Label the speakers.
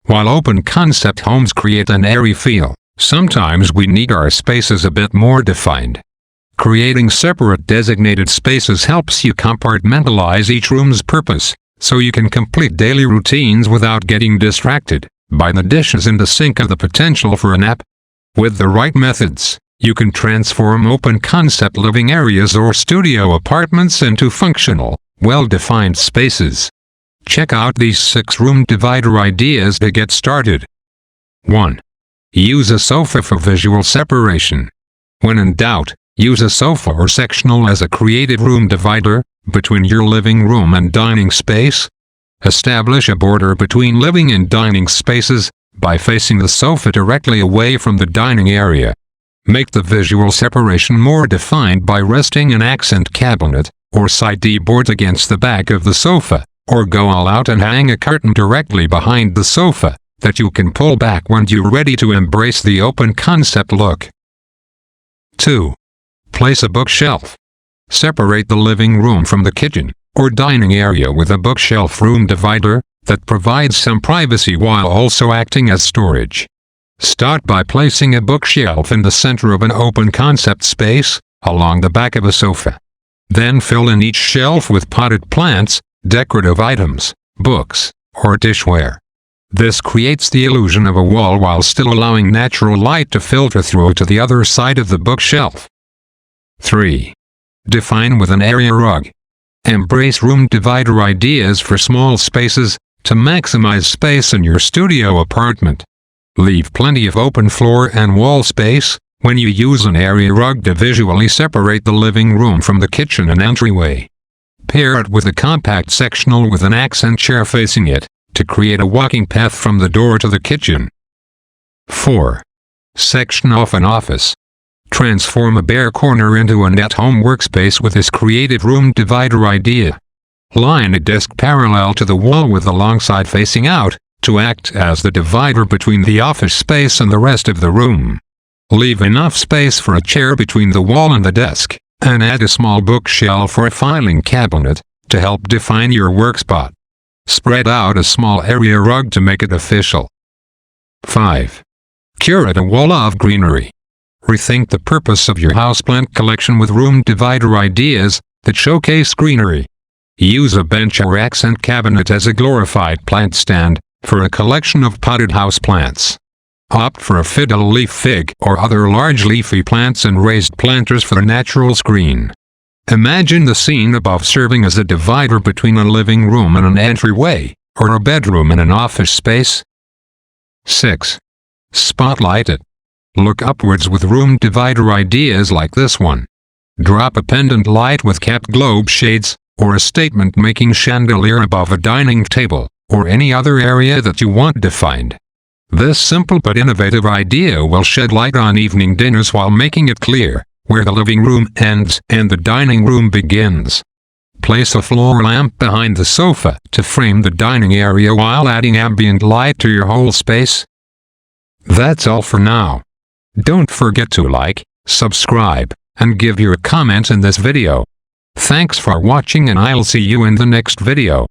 Speaker 1: While open concept homes create an airy feel, sometimes we need our spaces a bit more defined. Creating separate designated spaces helps you compartmentalize each room's purpose, so you can complete daily routines without getting distracted by the dishes in the sink or the potential for a nap. With the right methods, you can transform open concept living areas or studio apartments into functional, well-defined spaces. Check out these 6 room divider ideas to get started. 1. Use a sofa for visual separation. When in doubt, use a sofa or sectional as a creative room divider between your living room and dining space. Establish a border between living and dining spaces by facing the sofa directly away from the dining area. Make the visual separation more defined by resting an accent cabinet or sideboard against the back of the sofa, or go all out and hang a curtain directly behind the sofa that you can pull back when you're ready to embrace the open concept look. 2. Place a bookshelf. Separate the living room from the kitchen or dining area with a bookshelf room divider that provides some privacy while also acting as storage. Start by placing a bookshelf in the center of an open concept space, along the back of a sofa. Then fill in each shelf with potted plants, decorative items, books, or dishware. This creates the illusion of a wall while still allowing natural light to filter through to the other side of the bookshelf. 3. Define with an area rug. Embrace room divider ideas for small spaces to maximize space in your studio apartment. Leave plenty of open floor and wall space when you use an area rug to visually separate the living room from the kitchen and entryway. Pair it with a compact sectional with an accent chair facing it to create a walking path from the door to the kitchen. 4. Section off an office. Transform a bare corner into a at-home workspace with this creative room divider idea. Line a desk parallel to the wall with the long side facing out to act as the divider between the office space and the rest of the room. Leave enough space for a chair between the wall and the desk, and add a small bookshelf or a filing cabinet to help define your work spot. Spread out a small area rug to make it official. 5. Curate a wall of greenery. Rethink the purpose of your houseplant collection with room divider ideas that showcase greenery. Use a bench or accent cabinet as a glorified plant stand for a collection of potted houseplants. Opt for a fiddle leaf fig or other large leafy plants and raised planters for a natural screen. Imagine the scene above serving as a divider between a living room and an entryway, or a bedroom and an office space. 6. Spotlight it. Look upwards with room divider ideas like this one. Drop a pendant light with capped globe shades, or a statement-making chandelier above a dining table, or any other area that you want defined. This simple but innovative idea will shed light on evening dinners while making it clear where the living room ends and the dining room begins. Place a floor lamp behind the sofa to frame the dining area while adding ambient light to your whole space. That's all for now. Don't forget to like, subscribe, and give your comment in this video. Thanks for watching, and I'll see you in the next video.